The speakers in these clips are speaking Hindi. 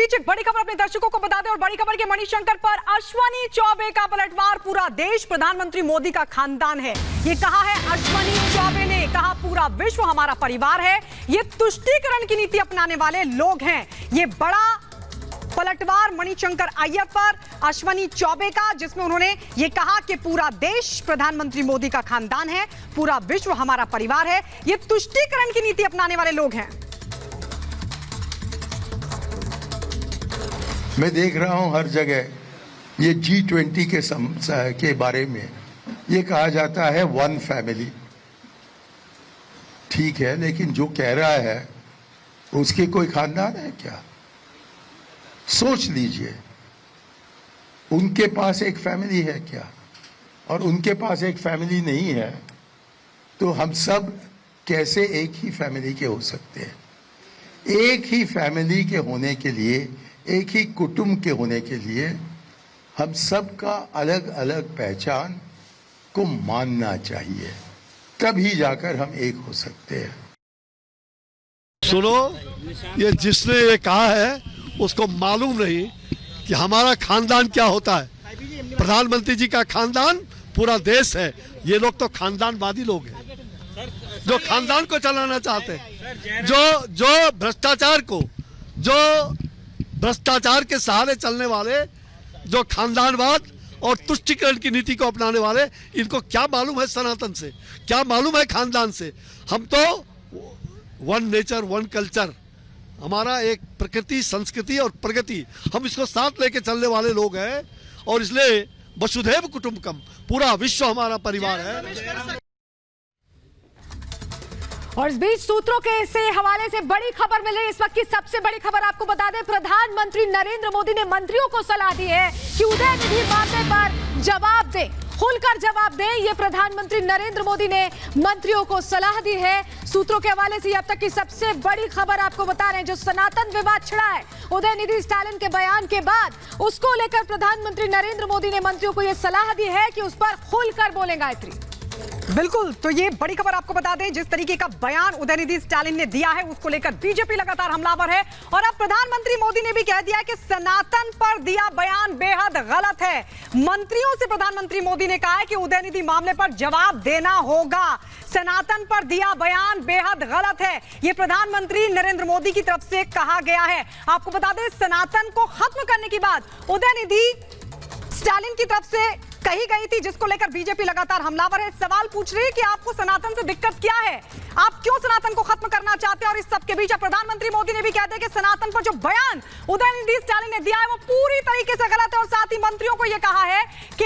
बीच एक बड़ी खबर अपने दर्शकों को बता दें और बड़ी खबर के मणिशंकर पर अश्वनी चौबे का पलटवार। पूरा देश प्रधानमंत्री मोदी का खानदान है, ये कहा है अश्वनी चौबे ने। कहा पूरा विश्व हमारा परिवार है, ये तुष्टीकरण की नीति अपनाने वाले लोग हैं। ये बड़ा पलटवार मणिशंकर अय्यर पर अश्वनी चौबे का, जिसमें उन्होंने ये कहा कि पूरा देश प्रधानमंत्री मोदी का खानदान है, पूरा विश्व हमारा परिवार है, ये तुष्टीकरण की नीति अपनाने वाले लोग हैं। मैं देख रहा हूं हर जगह ये G20 के बारे में ये कहा जाता है वन फैमिली। ठीक है, लेकिन जो कह रहा है उसके कोई खानदान है क्या? सोच लीजिए, उनके पास एक फैमिली है क्या? और उनके पास एक फैमिली नहीं है तो हम सब कैसे एक ही फैमिली के हो सकते हैं? एक ही फैमिली के होने के लिए, एक ही कुटुंब के होने के लिए हम सब का अलग अलग पहचान को मानना चाहिए, तभी जाकर हम एक हो सकते हैं। सुनो, ये जिसने ये कहा है उसको मालूम नहीं कि हमारा खानदान क्या होता है। प्रधानमंत्री जी का खानदान पूरा देश है। ये लोग तो खानदानवादी लोग हैं, जो खानदान को चलाना चाहते हैं, जो भ्रष्टाचार के सहारे चलने वाले, जो खानदानवाद और तुष्टीकरण की नीति को अपनाने वाले, इनको क्या मालूम है सनातन से, क्या मालूम है खानदान से? हम तो वन नेचर वन कल्चर, हमारा एक प्रकृति, संस्कृति और प्रगति, हम इसको साथ लेके चलने वाले लोग हैं। और इसलिए वसुधैव कुटुंबकम, पूरा विश्व हमारा परिवार है। और इस बीच सूत्रों के से हवाले से बड़ी खबर मिल रही है। इस वक्त की सबसे बड़ी खबर आपको बता दें, प्रधानमंत्री नरेंद्र मोदी ने मंत्रियों को सलाह दी है कि उदय निधि मामले पर जवाब दें, खुलकर जवाब दें। ये प्रधानमंत्री नरेंद्र मोदी ने मंत्रियों को सलाह दी है। सूत्रों के हवाले से अब तक की सबसे बड़ी खबर आपको बता रहे हैं। जो सनातन विवाद छिड़ा है उदयनिधि स्टालिन के बयान के बाद, उसको लेकर प्रधानमंत्री नरेंद्र मोदी ने मंत्रियों को यह सलाह दी है कि उस पर खुलकर बोलें गायत्री। बिल्कुल, तो ये बड़ी खबर आपको बता दें, जिस तरीके का बयान उदयनिधि स्टालिन ने दिया है उसको लेकर बीजेपी लगातार हमलावर है। और अब प्रधानमंत्री मोदी ने भी कह दिया कि सनातन पर दिया बयान बेहद गलत है। मंत्रियों से प्रधानमंत्री मोदी ने कहा है कि उदयनिधि मामले पर जवाब देना होगा। सनातन पर दिया बयान बेहद गलत है, ये प्रधानमंत्री नरेंद्र मोदी की तरफ से कहा गया है। आपको बता दें, सनातन को खत्म करने की बात उदयनिधि स्टालिन की तरफ से कही गई थी, जिसको लेकर बीजेपी लगातार हमलावर है। सवाल पूछ रही है कि आपको सनातन से दिक्कत क्या है, आप क्यों सनातन को खत्म करना चाहते हैं? और इस सब के बीच प्रधानमंत्री मोदी ने भी कह दिया कि सनातन पर जो बयान उदयनिधि स्टालिन ने दिया है वो पूरी तरीके से गलत है। और साथ ही मंत्रियों को यह कहा है कि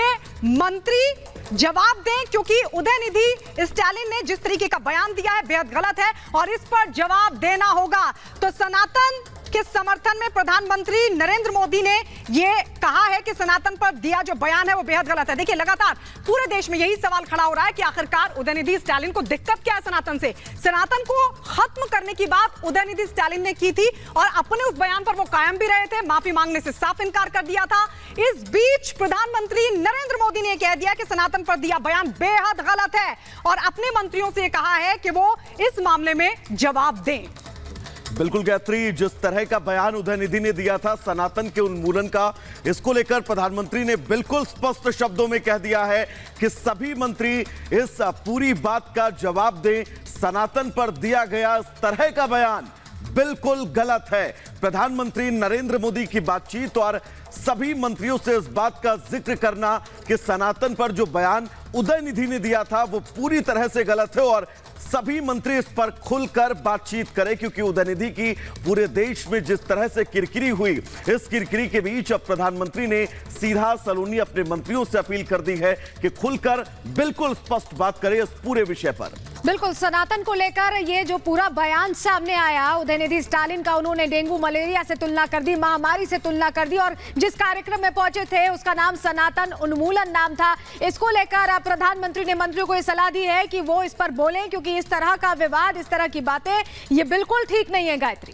मंत्री जवाब दें, क्योंकि उदयनिधि स्टालिन ने जिस तरीके का बयान दिया है बेहद गलत है और इस पर जवाब देना होगा। तो सनातन के समर्थन में प्रधानमंत्री नरेंद्र मोदी ने यह कहा है कि सनातन पर दिया जो बयान है वो बेहद गलत है। देखिए, लगातार पूरे देश में यही सवाल खड़ा हो रहा है कि आखिरकार उदयनिधि स्टालिन को दिक्कत क्या है सनातन से। सनातन को खत्म करने की बात उदयनिधि स्टालिन ने की थी और अपने उस बयान पर वो कायम भी रहे थे, माफी मांगने से साफ इनकार कर दिया था। इस बीच प्रधानमंत्री नरेंद्र मोदी ने कह दिया कि सनातन पर दिया बयान बेहद गलत है और अपने मंत्रियों से कहा है कि वो इस मामले में जवाब दें। बिल्कुल गायत्री, जिस तरह का बयान उदयनिधि ने दिया था सनातन के उन्मूलन का, इसको लेकर प्रधानमंत्री ने बिल्कुल स्पष्ट शब्दों में कह दिया है कि सभी मंत्री इस पूरी बात का जवाब दें। सनातन पर दिया गया इस तरह का बयान बिल्कुल गलत है। प्रधानमंत्री नरेंद्र मोदी की बातचीत और सभी मंत्रियों से इस बात का जिक्र करना कि सनातन पर जो बयान उदयनिधि ने दिया था वो पूरी तरह से गलत है और सभी मंत्री इस पर खुलकर बातचीत करें, क्योंकि उदयनिधि की पूरे देश में जिस तरह से किरकिरी हुई, इस किरकिरी के बीच अब प्रधानमंत्री ने सीधा सलोनी अपने मंत्रियों से अपील कर दी है कि खुलकर बिल्कुल स्पष्ट बात करें इस पूरे विषय पर। बिल्कुल, सनातन को लेकर ये जो पूरा बयान सामने आया उदयनिधि स्टालिन का, उन्होंने डेंगू मलेरिया से तुलना कर दी, महामारी से तुलना कर दी और जिस कार्यक्रम में पहुंचे थे उसका नाम सनातन उन्मूलन नाम था। इसको लेकर प्रधानमंत्री ने मंत्रियों को यह सलाह दी है कि वो इस पर बोलें, क्योंकि इस तरह का विवाद, इस तरह की बातें ये बिल्कुल ठीक नहीं है गायत्री।